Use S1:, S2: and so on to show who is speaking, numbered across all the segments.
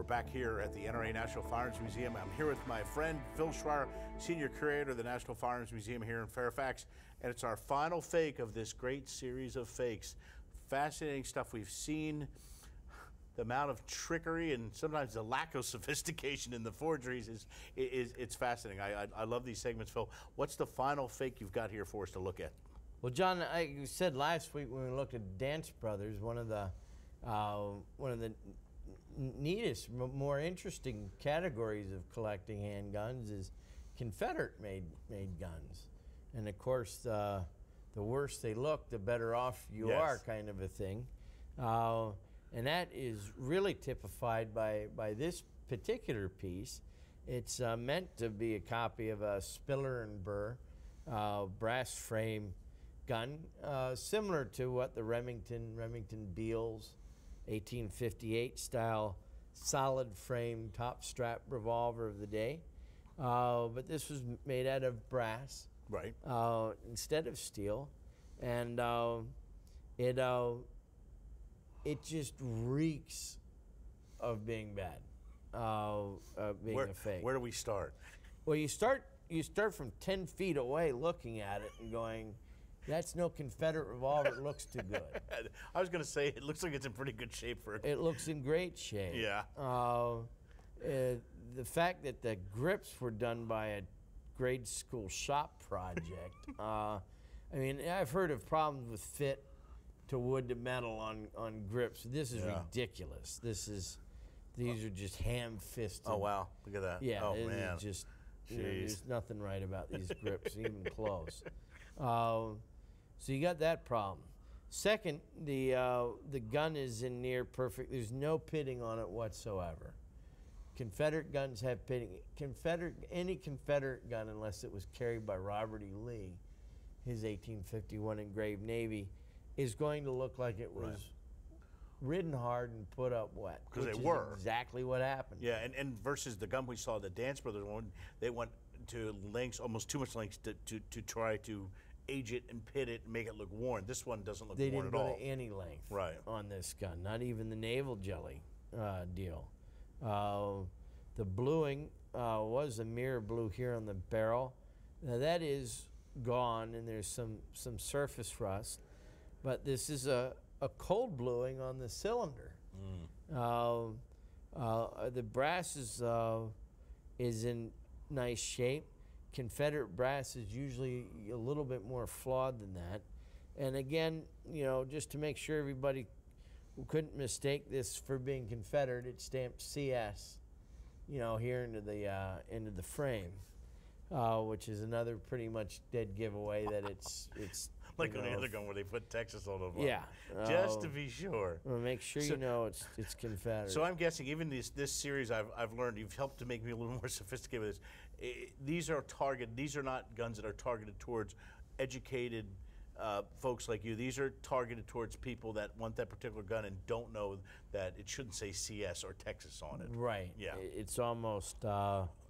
S1: We're back here at the NRA National Firearms Museum. I'm here with my friend Phil Schreier, Senior Curator of the National Firearms Museum here in Fairfax, and it's our final fake of this great series of fakes. Fascinating stuff we've seen. The amount of trickery and sometimes the lack of sophistication in the forgeries it's fascinating. I love these segments, Phil. What's the final fake you've got here for us to look at?
S2: Well, John, I said last week when we looked at Dance Brothers, one of the neatest, more interesting categories of collecting handguns is Confederate-made guns, and of course, the worse they look, the better off you are, kind of a thing. And that is really typified by this particular piece. It's meant to be a copy of a Spiller Burr brass frame gun, similar to what the Remington Beals 1858 style solid frame top strap revolver of the day. But this was made out of brass,
S1: right?
S2: Instead of steel, and it just reeks of being bad, being a fake.
S1: Where do we start?
S2: Well, you start from 10 feet away looking at it and going, that's no Confederate revolver, it looks too good.
S1: I was going to say, it looks like it's in pretty good shape for it.
S2: It looks in great shape.
S1: Yeah.
S2: The fact that the grips were done by a grade school shop project, I mean, I've heard of problems with fit to wood to metal on grips. This is ridiculous. These are just ham-fisted.
S1: Oh, wow. Look at that.
S2: Yeah,
S1: oh, man.
S2: Just, there's nothing right about these grips, even close. So you got that problem. Second, the gun is in near perfect. There's no pitting on it whatsoever. Confederate guns have pitting. Any Confederate gun, unless it was carried by Robert E. Lee, his 1851 engraved Navy, is going to look like it was ridden hard and put up wet.
S1: Because they were.
S2: Exactly what happened.
S1: Yeah, and versus the gun we saw, the Dance Brothers one, they went to lengths, almost too much lengths, to try to age it and pit it and make it look worn. This one doesn't look worn at all.
S2: They didn't go to any length on this gun, not even the naval jelly deal. The bluing was a mirror blue here on the barrel. Now that is gone, and there's some surface rust. But this is a cold bluing on the cylinder. The brass is in nice shape. Confederate brass is usually a little bit more flawed than that. And again, just to make sure everybody couldn't mistake this for being Confederate, it's stamped CS, here into the frame. Which is another pretty much dead giveaway that it's
S1: like on the other gun where they put Texas on the front.
S2: Yeah,
S1: just to be sure.
S2: Well, make sure it's Confederate.
S1: So I'm guessing even this series I've learned you've helped to make me a little more sophisticated with this. These are not guns that are targeted towards educated folks like you. These are targeted towards people that want that particular gun and don't know that it shouldn't say CS or Texas on it.
S2: Right.
S1: Yeah.
S2: It's almost.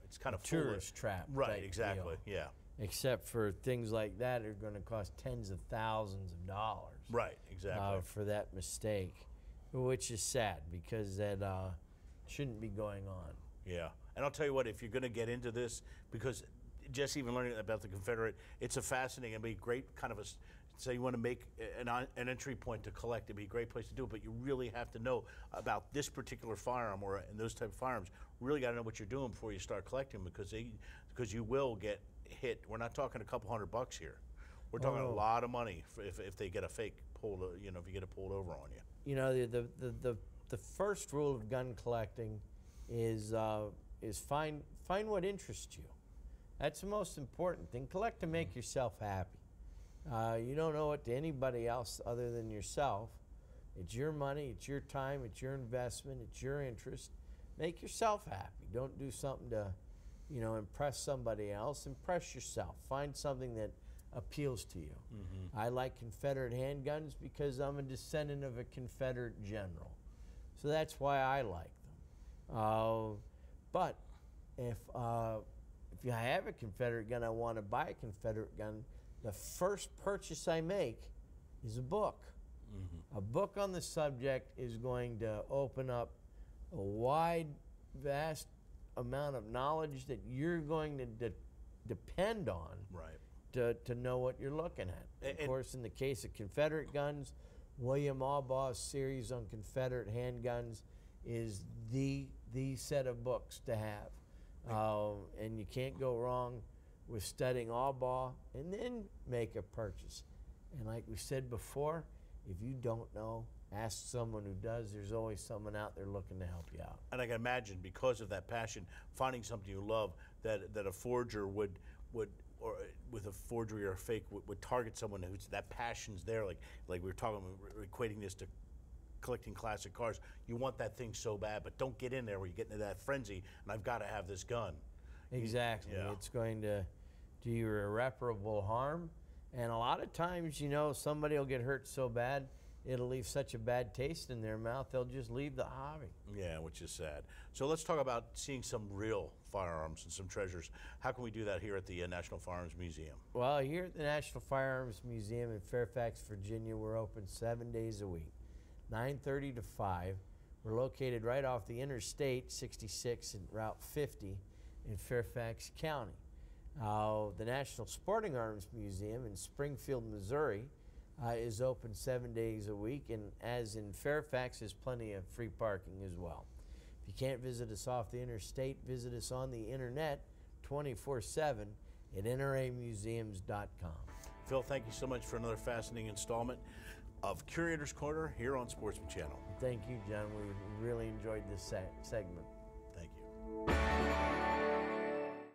S1: It's kind of
S2: tourist trap.
S1: Right, exactly,
S2: deal.
S1: yeah.
S2: Except for things like that are going to cost tens of thousands of dollars.
S1: Right, exactly.
S2: For that mistake, which is sad because that shouldn't be going on.
S1: Yeah, and I'll tell you what, if you're going to get into this, because just even learning about the Confederate, it's a fascinating, it'd be a great kind of a, say you want to make an entry point to collect, it'd be a great place to do it, but you really have to know about this particular firearm and those type of firearms. Really got to know what you're doing before you start collecting because you will get hit. We're not talking a couple $100 here. We're talking a lot of money if they get a fake pulled, if you get it pulled over on you.
S2: The first rule of gun collecting is find what interests you. That's the most important thing. Collect to make yourself happy. You don't owe it to anybody else other than yourself. It's your money, it's your time, it's your investment, it's your interest. Make yourself happy. Don't do something to, impress somebody else. Impress yourself. Find something that appeals to you. I like Confederate handguns because I'm a descendant of a Confederate general. So that's why I like them. But if I have a Confederate gun, I want to buy a Confederate gun, the first purchase I make is a book. A book on the subject is going to open up a wide, vast amount of knowledge that you're going to depend on
S1: Right.
S2: to know what you're looking at. Of
S1: And
S2: course, in the case of Confederate guns, William Albaugh's series on Confederate handguns is the set of books to have. And you can't go wrong with studying Albaugh and then make a purchase. And like we said before, if you don't know, ask someone who does. There's always someone out there looking to help you out.
S1: And I can imagine, because of that passion, finding something you love, that a forger would or with a forgery or a fake would target someone who's that passion's there. Like we were talking, we're equating this to collecting classic cars. You want that thing so bad, but don't get in there where you get into that frenzy. And I've got to have this gun.
S2: Exactly.
S1: Yeah.
S2: It's going to do you irreparable harm. And a lot of times, you know, somebody will get hurt so bad, it'll leave such a bad taste in their mouth, they'll just leave the hobby.
S1: Yeah, which is sad. So let's talk about seeing some real firearms and some treasures. How can we do that here at the National Firearms Museum?
S2: Well, here at the National Firearms Museum in Fairfax, Virginia, we're open 7 days a week, 9:30 to 5. We're located right off the Interstate 66 and Route 50 in Fairfax County. The National Sporting Arms Museum in Springfield, Missouri is open 7 days a week, and as in Fairfax, there's plenty of free parking as well. If you can't visit us off the interstate, visit us on the internet 24/7 at nramuseums.com.
S1: Phil, thank you so much for another fascinating installment of Curator's Corner here on Sportsman Channel.
S2: Thank you, John. We really enjoyed this segment.
S1: Thank you.